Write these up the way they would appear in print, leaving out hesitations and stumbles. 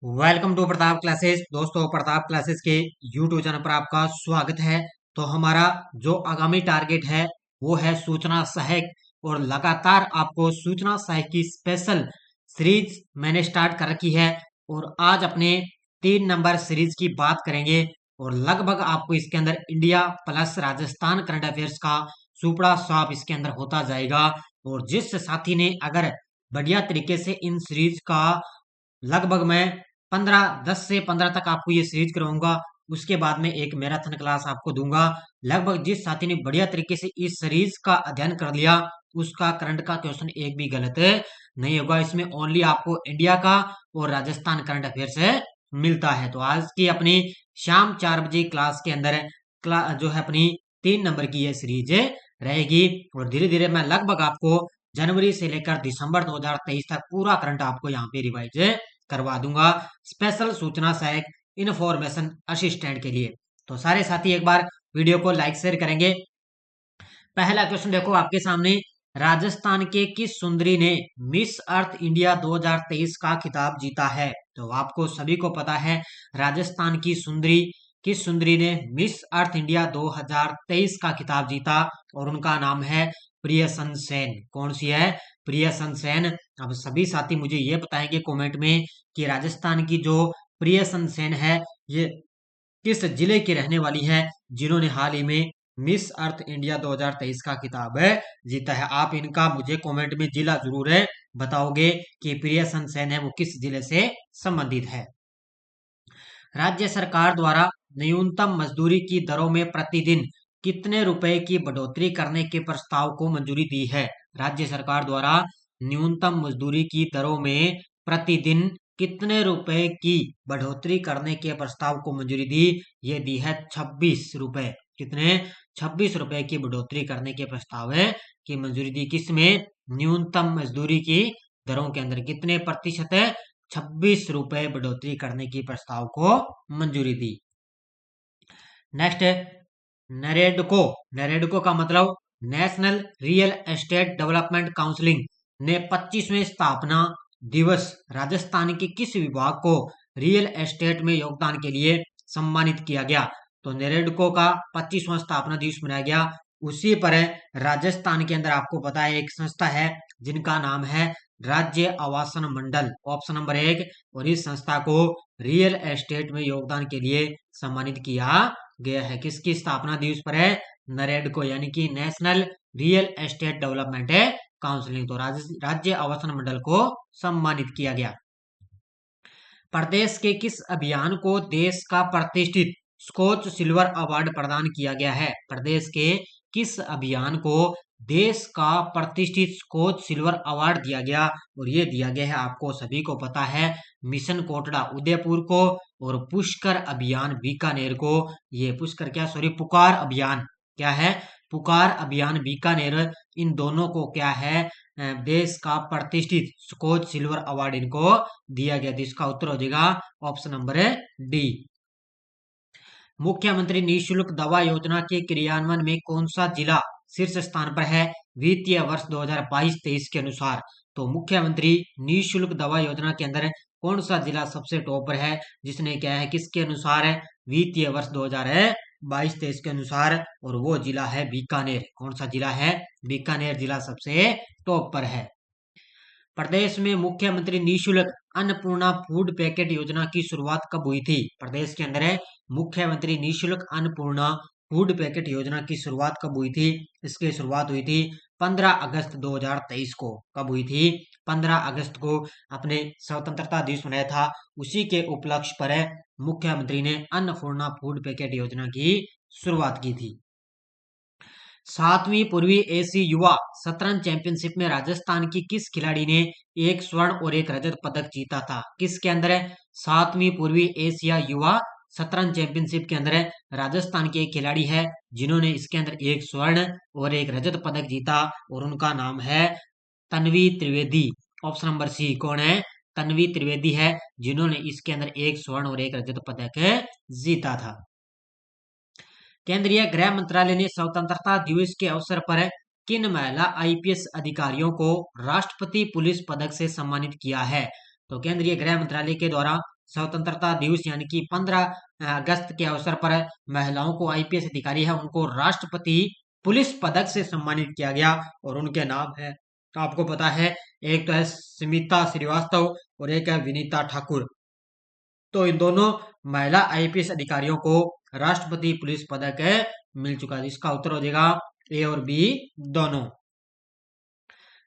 Welcome to Pratap Classes. दोस्तों, Pratap Classes के YouTube channel पर आपका स्वागत है। तो हमारा जो आगामी टारगेट है वो है सूचना सहायक, और लगातार आपको सूचना सहायक की स्पेशल सीरीज मैंने स्टार्ट कर रखी है। और आज अपने 3 नंबर सीरीज की बात करेंगे, और लगभग आपको इसके अंदर India plus Rajasthan current affairs का सुपड़ा साफ इसके अंदर होता जाएगा। और जिस साथी ने अगर बढ़िया तरीके से इन सीरीज का लगभग मैं 10 से 15 तक आपको ये सीरीज करवाऊंगा, उसके बाद में एक मैराथन क्लास आपको दूंगा। लगभग जिस साथी ने बढ़िया तरीके से इस सीरीज का अध्ययन कर लिया, उसका करंट का क्वेश्चन एक भी गलत नहीं होगा। इसमें ओनली आपको इंडिया का और राजस्थान करंट अफेयर से मिलता है। तो आज की अपनी शाम 4 बजे क्लास के अंदर जो है अपनी 3 नंबर की ये सीरीज रहेगी। और धीरे धीरे मैं लगभग आपको जनवरी से लेकर दिसंबर 2023 तक पूरा करंट आपको यहाँ पे रिवाइज करवा दूंगा, स्पेशल सूचना सहायक इन्फॉर्मेशन असिस्टेंट के लिए। तो सारे साथी एक बार वीडियो को लाइक शेयर करेंगे। पहला क्वेश्चन देखो आपके सामने, राजस्थान के किस सुंदरी ने मिस अर्थ इंडिया 2023 का खिताब जीता है? तो आपको सभी को पता है राजस्थान की सुंदरी, किस सुंदरी ने मिस अर्थ इंडिया 2023 का खिताब जीता, और उनका नाम है प्रियसन सेन। कौन सी है? प्रियसन सेन। अब सभी साथी मुझे ये बताएंगे कमेंट में कि राजस्थान की जो प्रियसन सेन है, ये किस जिले की रहने वाली है, जिन्होंने हाल ही में मिस अर्थ इंडिया 2023 का खिताब जीता है। आप इनका मुझे कमेंट में जिला जरूर बताओगे कि प्रियसन सेन है वो किस जिले से संबंधित है। राज्य सरकार द्वारा न्यूनतम मजदूरी की दरों में प्रतिदिन कितने रुपए की बढ़ोतरी करने के प्रस्ताव को मंजूरी दी है? राज्य सरकार द्वारा न्यूनतम मजदूरी की दरों में प्रतिदिन कितने रुपए की बढ़ोतरी करने के प्रस्ताव को मंजूरी दी? ये दी है 26 रुपए। कितने? 26 रुपए की बढ़ोतरी करने के प्रस्ताव है की मंजूरी दी। किसमें? न्यूनतम मजदूरी की दरों के अंदर कितने प्रतिशत है? 26 रुपए बढ़ोतरी करने की प्रस्ताव को मंजूरी दी। नेक्स्ट है नरेडको। नरेडको का मतलब national real estate development counselling ने 25वें स्थापना दिवस राजस्थान के किस विभाग को रियल एस्टेट में योगदान के लिए सम्मानित किया गया? तो नरेडको का 25वां स्थापना दिवस मनाया गया। उसी पर राजस्थान के अंदर आपको पता है एक संस्था है जिनका नाम है राज्य आवासन मंडल, ऑप्शन नंबर 1। और इस संस्था को रियल एस्टेट में योगदान के लिए सम्मानित किया गया है। किसकी स्थापना दिवस पर है? नरेडको, यानी कि national real estate development counselling. तो राज्य आवासन मंडल को सम्मानित किया गया। प्रदेश के किस अभियान को देश का प्रतिष्ठित स्कॉच सिल्वर अवार्ड प्रदान किया गया है? प्रदेश के किस अभियान को देश का प्रतिष्ठित स्कॉच सिल्वर अवार्ड दिया गया? और ये दिया गया है आपको सभी को पता है मिशन कोटड़ा उदयपुर को, और पुष्कर अभियान बीकानेर को। ये पुष्कर क्या, सॉरी, पुकार अभियान क्या है? पुकार अभियान बीकानेर। इन दोनों को क्या है, देश का प्रतिष्ठित स्कॉच सिल्वर अवार्ड इनको दिया गया। जिसका उत्तर हो जाएगा ऑप्शन नंबर डी। मुख्यमंत्री निःशुल्क दवा योजना के क्रियान्वयन में कौन सा जिला शीर्ष स्थान पर है वित्तीय वर्ष 2022-23 के अनुसार? तो मुख्यमंत्री निःशुल्क दवा योजना के अंदर कौन सा जिला सबसे टॉप पर है, जिसने क्या है, किसके अनुसार है, वित्तीय वर्ष 2022-23 के अनुसार, और वो जिला है बीकानेर। कौन सा जिला है? बीकानेर जिला सबसे टॉप पर है। प्रदेश में मुख्यमंत्री निःशुल्क अन्नपूर्णा फूड पैकेट योजना की शुरुआत कब हुई थी? प्रदेश के अंदर है मुख्यमंत्री निःशुल्क अन्नपूर्णा फूड पैकेट योजना की शुरुआत कब हुई थी? इसकी शुरुआत हुई थी 15 अगस्त 2023 को। कब हुई थी? 15 अगस्त को अपने स्वतंत्रता दिवस मनाया था, उसी के उपलक्ष्य पर मुख्यमंत्री ने अन्नपूर्णा फूड पैकेट योजना की शुरुआत की थी। 7वीं पूर्वी एशियाई युवा शतरंज चैंपियनशिप में राजस्थान की किस खिलाड़ी ने एक स्वर्ण और एक रजत पदक जीता था? किसके अंदर है? 7वीं पूर्वी एशिया युवा शतरंज चैंपियनशिप के अंदर राजस्थान के एक खिलाड़ी है जिन्होंने इसके अंदर एक स्वर्ण और एक रजत पदक जीता, और उनका नाम है Tanvi Trivedi. Option number C. कौन है? तन्वी त्रिवेदी है, जिन्होंने इसके अंदर एक स्वर्ण और एक रजत पदक जीता था। केंद्रीय गृह मंत्रालय ने स्वतंत्रता दिवस के अवसर पर किन महिला आईपीएस अधिकारियों को राष्ट्रपति पुलिस पदक से सम्मानित किया है? तो केंद्रीय गृह मंत्रालय के द्वारा स्वतंत्रता दिवस यानी कि 15 अगस्त के अवसर पर महिलाओं को आईपीएस अधिकारी है उनको राष्ट्रपति पुलिस पदक से सम्मानित किया गया और उनके नाम है, आपको पता है, एक तो है स्मिता श्रीवास्तव और एक है विनीता ठाकुर। तो इन दोनों महिला आईपीएस अधिकारियों को राष्ट्रपति पुलिस पदक मिल चुका है। इसका उत्तर हो जाएगा ए और बी दोनों।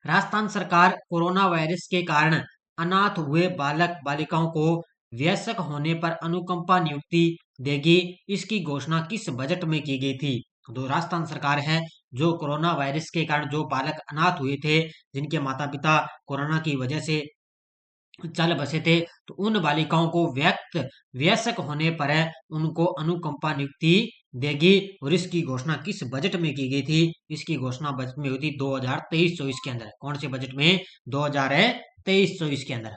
राजस्थान सरकार कोरोना वायरस के कारण अनाथ हुए बालक बालिकाओं को वयस्क होने पर अनुकंपा नियुक्ति देगी, इसकी घोषणा किस बजट में की गई थी? तो राजस्थान सरकार है जो कोरोना वायरस के कारण जो बालक अनाथ हुए थे, जिनके माता पिता कोरोना की वजह से चल बसे थे, तो उन बालिकाओं को वयस्क होने पर उनको अनुकंपा नियुक्ति देगी और इसकी घोषणा किस बजट में की गई थी? इसकी घोषणा बजट में हुई थी 2023-24 के अंदर। कौन से बजट में? 2023-24 के अंदर।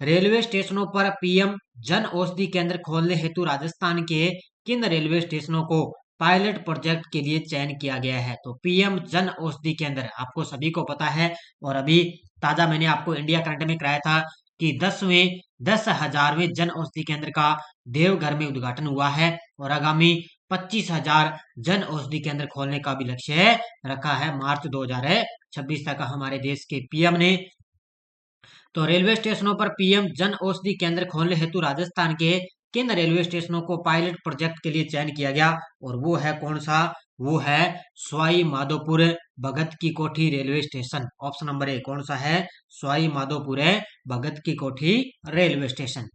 रेलवे स्टेशनों पर पीएम जन औषधि केंद्र खोलने हेतु राजस्थान के किन रेलवे स्टेशनों को पायलट प्रोजेक्ट के लिए चयन किया गया है? तो पीएम जन औषधि केंद्र आपको सभी को पता है और अभी ताजा मैंने आपको इंडिया करंट में कराया था कि 10,000वें जन औषधि केंद्र का देवघर में उद्घाटन हुआ है और आगामी 25,000 जन औषधि केंद्र खोलने का भी लक्ष्य रखा है मार्च 2026 तक हमारे देश के पीएम ने। तो रेलवे स्टेशनों पर पीएम जन औषधि केंद्र खोलने हेतु राजस्थान के किन रेलवे स्टेशनों को पायलट प्रोजेक्ट के लिए चयन किया गया और वो है कौन सा? वो है सवाई माधोपुर भगत की कोठी railway station. Option number A कौन सा है? सवाई माधोपुर भगत की कोठी रेलवे स्टेशन।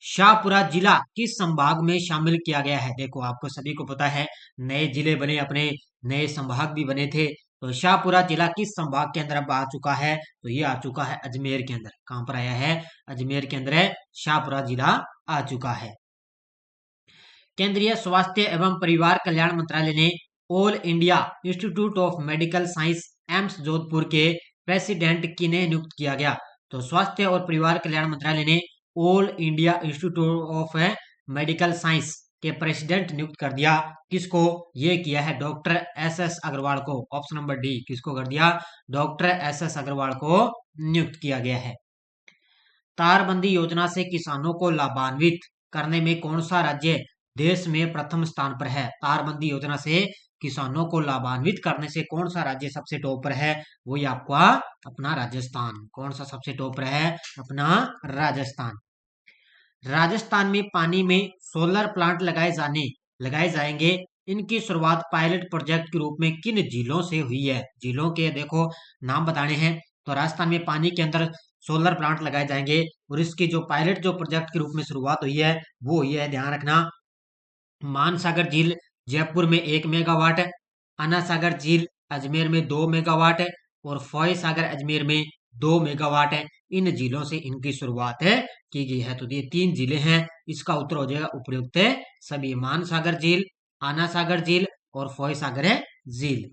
शाहपुरा जिला किस संभाग में शामिल किया गया है? देखो आपको सभी को पता है नए जिले बने, अपने नए संभाग भी बने थे। तो शाहपुरा जिला किस संभाग के अंदर अब आ चुका है? तो ये आ चुका है अजमेर के अंदर। कहां पर आया है? अजमेर के अंदर शाहपुरा जिला आ चुका है। केंद्रीय स्वास्थ्य एवं परिवार कल्याण मंत्रालय ने all India institute of medical science AIIMS Jodhpur के प्रेसिडेंट किन्हें नियुक्त किया गया? तो स्वास्थ्य और परिवार कल्याण मंत्रालय ने all India institute of medical science के प्रेसिडेंट नियुक्त कर दिया। किसको? ये किया है डॉक्टर एस अग्रवाल को। ऑप्शन नंबर डी किसको कर दिया? डॉक्टर एस अग्रवाल को नियुक्त किया गया है। तारबंदी योजना से किसानों को लाभान्वित करने में कौन सा राज्य देश में प्रथम स्थान पर है? तारबंदी योजना से किसानों को लाभान्वित करने से कौन सा राज्य सबसे टॉप पर है? वही आपका अपना राजस्थान। कौन सा सबसे टॉप पर है? अपना राजस्थान। राजस्थान में पानी में सोलर प्लांट लगाए जाएंगे। इनकी शुरुआत पायलट प्रोजेक्ट के रूप में किन जिलों से हुई है? जिलों के देखो नाम बताने हैं। तो राजस्थान में पानी के अंदर सोलर प्लांट लगाए जाएंगे और इसकी जो पायलट जो प्रोजेक्ट के रूप में शुरुआत हुई है वो हुई है, ध्यान रखना, मानसागर झील जयपुर में 1 मेगावाट, अन्ना सागर झील अजमेर में 2 मेगावाट और फोय सागर अजमेर में 2 मेगावाट है। इन झीलों से इनकी शुरुआत की गई है। तो ये 3 जिले हैं, इसका उत्तर हो जाएगा उपयुक्त सभी। मानसागर झील, अन्ना सागर झील और फोय सागर झील।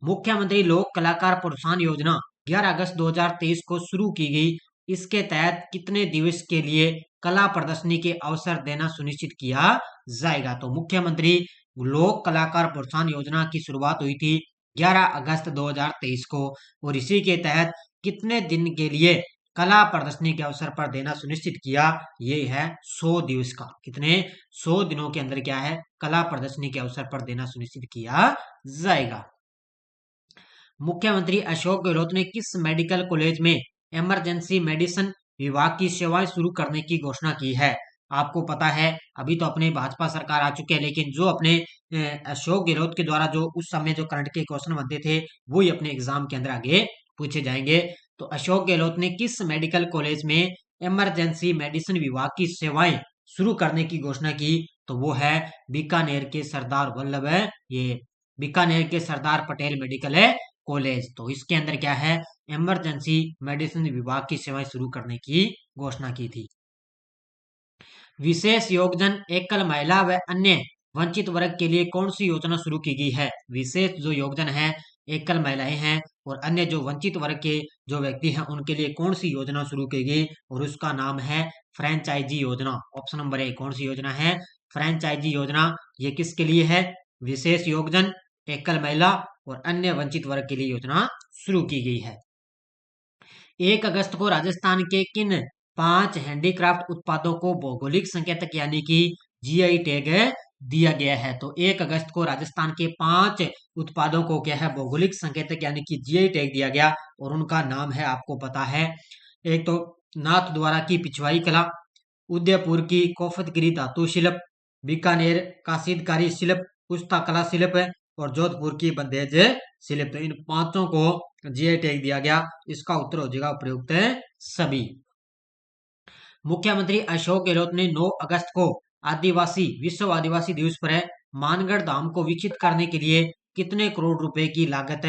मुख्यमंत्री लोक कलाकार प्रोत्साहन योजना 11 अगस्त 2023 को शुरू की गई। इसके तहत कितने दिवस के लिए कला प्रदर्शनी के अवसर देना सुनिश्चित किया जाएगा? तो मुख्यमंत्री लोक कलाकार प्रोत्साहन योजना की शुरुआत हुई थी 11 अगस्त 2023 को और इसी के तहत कितने दिन के लिए कला प्रदर्शनी के अवसर पर देना सुनिश्चित किया? ये है 100 दिवस का। कितने? 100 दिनों के अंदर क्या है? कला प्रदर्शनी के अवसर पर देना सुनिश्चित किया जाएगा। मुख्यमंत्री अशोक गहलोत ने किस मेडिकल कॉलेज में इमरजेंसी मेडिसिन विभाग की सेवाएं शुरू करने की घोषणा की है? आपको पता है अभी तो अपने भाजपा सरकार आ चुकी है, लेकिन जो अपने अशोक गहलोत के द्वारा जो उस समय जो करंट के क्वेश्चन बनते थे वो ही अपने एग्जाम के अंदर आगे पूछे जाएंगे। तो अशोक गहलोत ने किस मेडिकल कॉलेज में इमरजेंसी मेडिसिन विभाग की सेवाएं शुरू करने की घोषणा की? तो वो है बीकानेर के सरदार वल्लभ ये बीकानेर के सरदार पटेल मेडिकल कॉलेज। तो इसके अंदर क्या है? इमरजेंसी मेडिसिन विभाग की सेवाएं शुरू करने की घोषणा की थी। विशेष योगदान एकल महिला व अन्य वंचित वर्ग के लिए कौन सी योजना शुरू की गई है? विशेष जो योगदान है एकल महिलाएं हैं और अन्य जो वंचित वर्ग के जो व्यक्ति हैं उनके लिए कौन सी योजना शुरू की गई और उसका नाम है फ्रेंचाइजी योजना। ऑप्शन नंबर ए कौन सी योजना है? फ्रेंचाइजी योजना। ये किसके लिए है? विशेष योगदान, एकल महिला और अन्य वंचित वर्ग के लिए योजना शुरू की गई है। 1 अगस्त को राजस्थान के किन 5 हैंडीक्राफ्ट उत्पादों को भौगोलिक संकेतक यानी कि जीआई टैग दिया गया है। तो 1 अगस्त को राजस्थान के 5 उत्पादों को क्या है भौगोलिक संकेतक यानी कि जीआई टैग दिया गया और उनका नाम है, आपको पता है, एक तो नाथ द्वारा की पिछवाई कला, उदयपुर की कोफतगिरी धातु शिल्प, बीकानेर काशिदकारी शिल्प, पुस्ता कला शिल्प और जोधपुर की बंदेज शिल्प। तो इन पांचों को जीआई टैग दिया गया। इसका उत्तर हो जाएगा प्रयुक्त सभी। मुख्यमंत्री अशोक गहलोत ने 9 अगस्त को विश्व आदिवासी दिवस पर मानगढ़ धाम को विकसित करने के लिए कितने करोड़ रुपए की लागत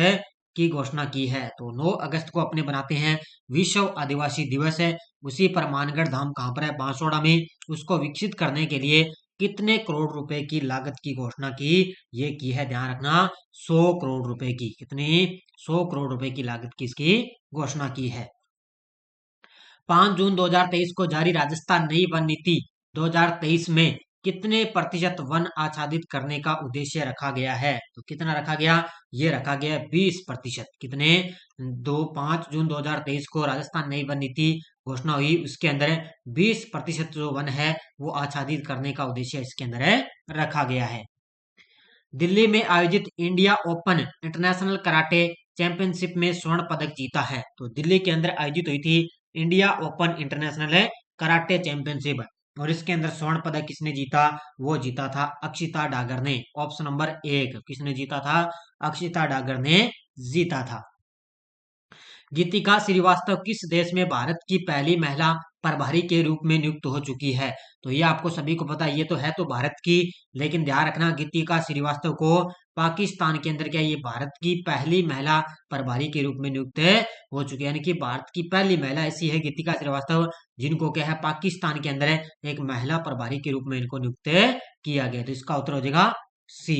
की घोषणा की है। तो 9 अगस्त को अपने बनाते हैं विश्व आदिवासी दिवस है, उसी पर मानगढ़ धाम कहाँ पर है, बांसवाड़ा में। उसको विकसित करने के लिए कितने करोड़ रुपए की लागत की घोषणा की, ये की है, ध्यान रखना, 100 करोड़ रुपए की। कितनी? 100 करोड़ रुपए की लागत की इसकी घोषणा की है। 5 जून 2023 को जारी राजस्थान नई वन नीति 2023 में कितने प्रतिशत वन आच्छादित करने का उद्देश्य रखा गया है। तो कितना रखा गया, ये रखा गया 20%। कितने? 5 जून 2023 को राजस्थान नई वन नीति घोषणा हुई, उसके अंदर 20% जो वन है वो आच्छादित करने का उद्देश्य इसके अंदर रखा गया है। दिल्ली में आयोजित India open international karate championship में स्वर्ण पदक जीता है। तो दिल्ली के अंदर आयोजित हुई थी India open international karate championship और इसके अंदर स्वर्ण पदक किसने जीता, वो जीता था अक्षिता डागर ने। ऑप्शन नंबर 1, किसने जीता था, अक्षिता डागर ने जीता था। गीतिका श्रीवास्तव किस देश में भारत की पहली महिला प्रभारी के रूप में नियुक्त हो चुकी है। तो ये आपको सभी को पता है, ये तो है तो भारत की, लेकिन ध्यान रखना गीतिका श्रीवास्तव को पाकिस्तान के अंदर क्या, ये भारत की पहली महिला प्रभारी के रूप में नियुक्त हो चुकी है। यानी कि भारत की पहली महिला ऐसी है गीतिका श्रीवास्तव जिनको क्या है पाकिस्तान के अंदर एक महिला प्रभारी के रूप में इनको नियुक्त किया गया। तो इसका उत्तर हो जाएगा सी।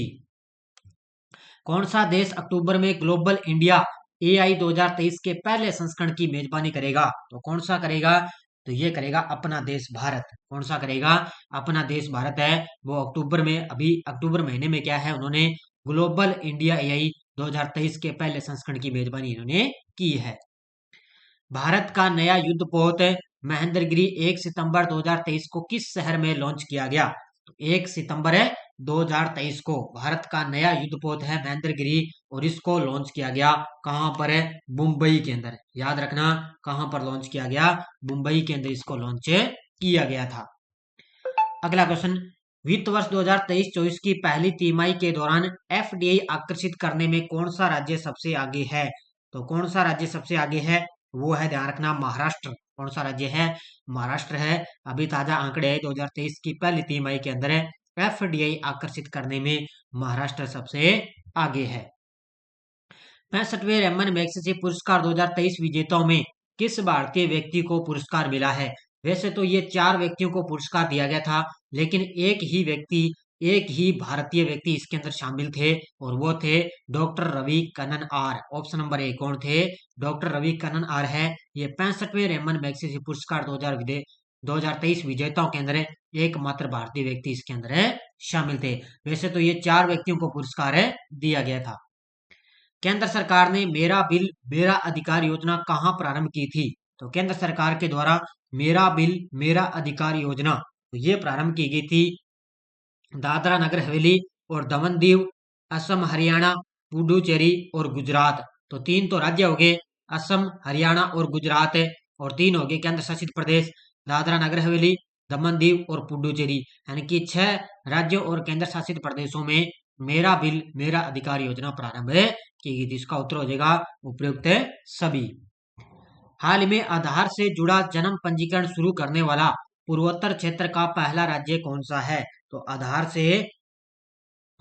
कौन सा देश अक्टूबर में ग्लोबल इंडिया एआई 2023 के पहले संस्करण की मेजबानी करेगा। तो कौन सा करेगा, तो ये करेगा अपना देश भारत। कौन सा करेगा, अपना देश भारत है वो अक्टूबर में, अभी अक्टूबर महीने में क्या है उन्होंने ग्लोबल इंडिया एआई 2023 के पहले संस्करण की मेजबानी इन्होंने की है। भारत का नया युद्धपोत महेंद्रगिरी 1 सितंबर 2023 को किस शहर में लॉन्च किया गया। तो 1 सितंबर 2023 को भारत का नया युद्धपोत है महेंद्रगिरी और इसको लॉन्च किया गया कहां पर है, मुंबई के अंदर। याद रखना कहां पर लॉन्च किया गया, मुंबई के अंदर इसको लॉन्च किया गया था। अगला क्वेश्चन, वित्त वर्ष 2023-24 की पहली तिमाही के दौरान एफडीआई आकर्षित करने में कौन सा राज्य सबसे आगे है। तो कौन सा राज्य सबसे आगे है, वो है, ध्यान रखना, महाराष्ट्र। कौन सा राज्य है, महाराष्ट्र है। अभी ताजा आंकड़े है 2023 की पहली तिमाही के अंदर एफडीआई आकर्षित करने में महाराष्ट्र सबसे आगे है। 65वें रेमन मैगसेसे पुरस्कार 2023 विजेताओं में किस भारतीय व्यक्ति को पुरस्कार मिला है। वैसे तो ये 4 व्यक्तियों को पुरस्कार दिया गया था, लेकिन एक ही भारतीय व्यक्ति इसके अंदर शामिल थे और वो थे doctor Ravi Kannan R. Option number 1 कौन थे, डॉक्टर रवि कन्नन आर है। ये 65वें रेमन मैगसेसे पुरस्कार 2023 विजेताओं के अंदर एकमात्र भारतीय व्यक्ति इसके अंदर शामिल थे। वैसे तो ये 4 व्यक्तियों को पुरस्कार दिया गया था। केंद्र सरकार ने मेरा बिल मेरा अधिकार योजना कहां प्रारंभ की थी। तो केंद्र सरकार के द्वारा मेरा बिल मेरा अधिकार योजना तो ये प्रारंभ की गई थी दादरा नगर हवेली और दमन दीव, असम, हरियाणा, पुडुचेरी और गुजरात। तो 3 तो राज्य हो गए, असम, हरियाणा और गुजरात, और 3 हो गए केंद्र शासित प्रदेश, दादरा नगर हवेली, दमन दीव और पुडुचेरी। यानी कि 6 राज्यों और केंद्र शासित प्रदेशों में मेरा बिल मेरा अधिकार योजना प्रारंभ की गई थी। इसका उत्तर हो जाएगा उपयुक्त सभी। हाल में आधार से जुड़ा जन्म पंजीकरण शुरू करने वाला पूर्वोत्तर क्षेत्र का पहला राज्य कौन सा है। तो आधार से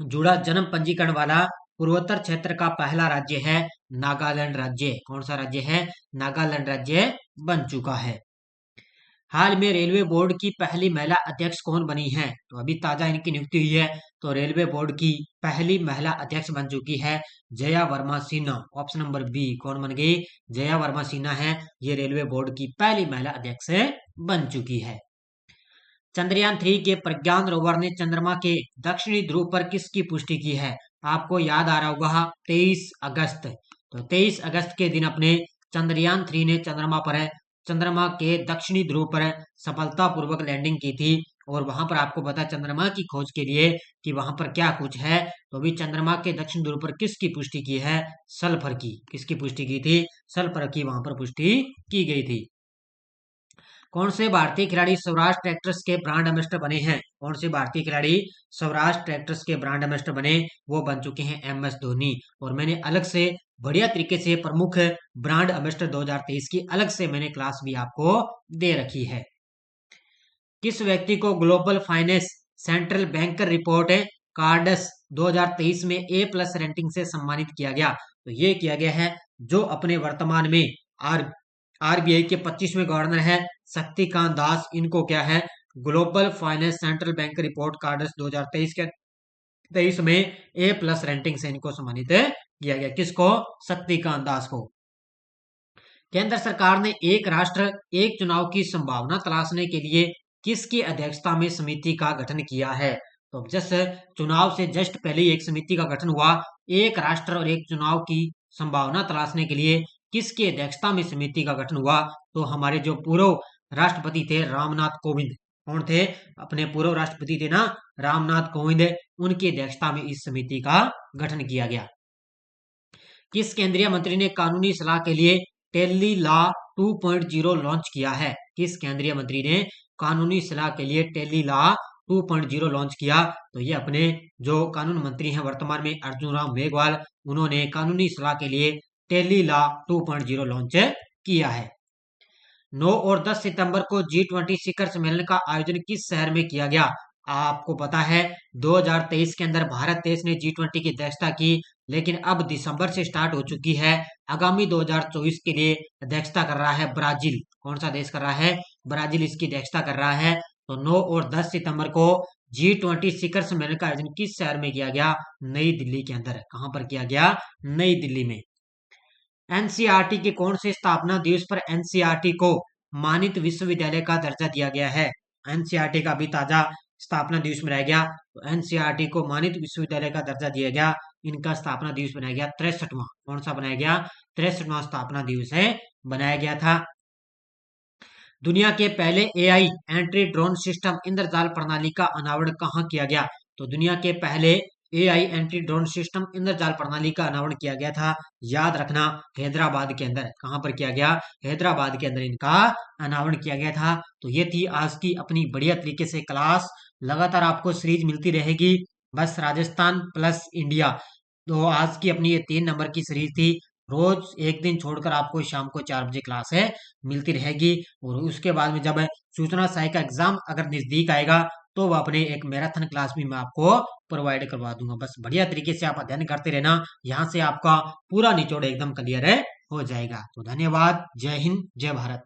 जुड़ा जन्म पंजीकरण वाला पूर्वोत्तर क्षेत्र का पहला राज्य है नागालैंड राज्य। कौन सा राज्य है, नागालैंड राज्य बन चुका है। हाल में रेलवे बोर्ड की पहली महिला अध्यक्ष कौन बनी है। तो अभी ताजा इनकी नियुक्ति हुई है, तो रेलवे बोर्ड की पहली महिला अध्यक्ष बन चुकी है Jaya Verma Sinha. Option number B कौन बन गई, जया वर्मा सिन्हा है, ये रेलवे बोर्ड की पहली महिला अध्यक्ष बन चुकी है। चंद्रयान 3 के प्रज्ञान रोवर ने चंद्रमा के दक्षिणी ध्रुव पर किसकी पुष्टि की है। आपको याद आ रहा होगा 23 अगस्त। तो 23 अगस्त के दिन अपने चंद्रयान 3 ने चंद्रमा पर चंद्रमा के दक्षिणी ध्रुव पर सफलतापूर्वक लैंडिंग की थी। और वहां पर आपको पता है चंद्रमा की खोज के लिए कि वहां पर क्या कुछ है। तो अभी चंद्रमा के दक्षिण ध्रुव पर किसकी पुष्टि की है? सल्फर की। किसकी पुष्टि की थी? सल्फर की वहां पर पुष्टि की गई थी। कौन से भारतीय खिलाड़ी स्वराज ट्रैक्टर्स के ब्रांड एम्बेसडर बने हैं? कौन से भारतीय खिलाड़ी स्वराज ट्रैक्टर्स के ब्रांड एम्बेसडर बने? वो बन चुके हैं MS धोनी। और मैंने अलग से बढ़िया तरीके से प्रमुख ब्रांड एम्बेसडर 2023 की अलग से मैंने क्लास भी आपको दे रखी है। किस व्यक्ति को global finance central banker report cards 2023 में A+ रेटिंग से सम्मानित किया गया? तो ये किया गया है जो अपने वर्तमान में RBI के 25वें गवर्नर है शक्तिकांत दास। इनको क्या है? Global finance central bank report cards 2023 के 23 में A+ रेटिंग से इनको सम्मानित किया गया। किसको? शक्तिकांत दास को। केंद्र सरकार ने एक राष्ट्र एक चुनाव की संभावना तलाशने के लिए किसकी अध्यक्षता में समिति का गठन किया है? तो जैसे चुनाव से जस्ट पहले ही एक समिति का गठन हुआ, एक राष्ट्र और एक चुनाव की संभावना तलाशने के लिए किसकी अध्यक्षता में समिति का गठन हुआ? तो हमारे जो पूर्व राष्ट्रपति थे रामनाथ कोविंद। कौन थे? अपने पूर्व राष्ट्रपति थे ना रामनाथ कोविंद, उनकी अध्यक्षता में इस समिति का गठन किया गया। किस केंद्रीय मंत्री ने कानूनी सलाह के लिए टेली लॉ 2.0 लॉन्च किया है? किस केंद्रीय मंत्री ने कानूनी सलाह के लिए टेली लॉ 2.0 लॉन्च किया? तो ये अपने जो कानून मंत्री हैं वर्तमान में अर्जुन राम मेघवाल, उन्होंने कानूनी सलाह के लिए टेली लॉ 2.0 लॉन्च किया है। 9 और 10 सितंबर को G20 शिखर सम्मेलन का आयोजन किस शहर में किया गया? आपको पता है 2023 के अंदर भारत देश ने G20 की अध्यक्षता की, लेकिन अब दिसंबर से स्टार्ट हो चुकी है। आगामी 2024 के लिए अध्यक्षता कर रहा है ब्राजील। कौन सा देश कर रहा है? ब्राजील इसकी अध्यक्षता कर रहा है। तो 9 और 10 सितंबर को G20 शिखर सम्मेलन का आयोजन किस शहर में किया गया? नई दिल्ली के अंदर। कहां पर किया गया? नई दिल्ली में। एनसीईआरटी के कौन से स्थापना दिवस पर एनसीईआरटी को मानित विश्वविद्यालय का दर्जा दिया गया है? एनसीईआरटी का भी ताजा स्थापना दिवस मनाया गया। तो एनसीईआरटी को मानित विश्वविद्यालय का दर्जा दिया गया। इनका स्थापना दिवस बनाया गया 63वां। कौन सा बनाया गया? 63वां स्थापना दिवस है बनाया गया था। दुनिया के पहले AI एंट्री ड्रोन सिस्टम इंद्रजाल प्रणाली का अनावरण कहाँ किया गया? तो दुनिया के पहले AI एंट्री ड्रोन सिस्टम इंद्रजाल प्रणाली का अनावरण किया गया था। याद रखना हैदराबाद के अंदर। कहां पर किया गया? हैदराबाद के अंदर इनका अनावरण किया गया था। तो ये थी आज की अपनी बढ़िया तरीके से क्लास। लगातार आपको सीरीज मिलती रहेगी। बस राजस्थान प्लस इंडिया, तो आज की अपनी ये 3 नंबर की सीरीज थी। रोज एक दिन छोड़कर आपको शाम को 4 बजे क्लास है मिलती रहेगी। और उसके बाद में जब सूचना सहायक का एग्जाम अगर नजदीक आएगा तो वह अपने एक मैराथन क्लास भी मैं आपको प्रोवाइड करवा दूंगा। बस बढ़िया तरीके से आप अध्ययन करते रहना, यहाँ से आपका पूरा निचोड़ एकदम क्लियर है हो जाएगा। तो धन्यवाद। जय हिंद, जय भारत।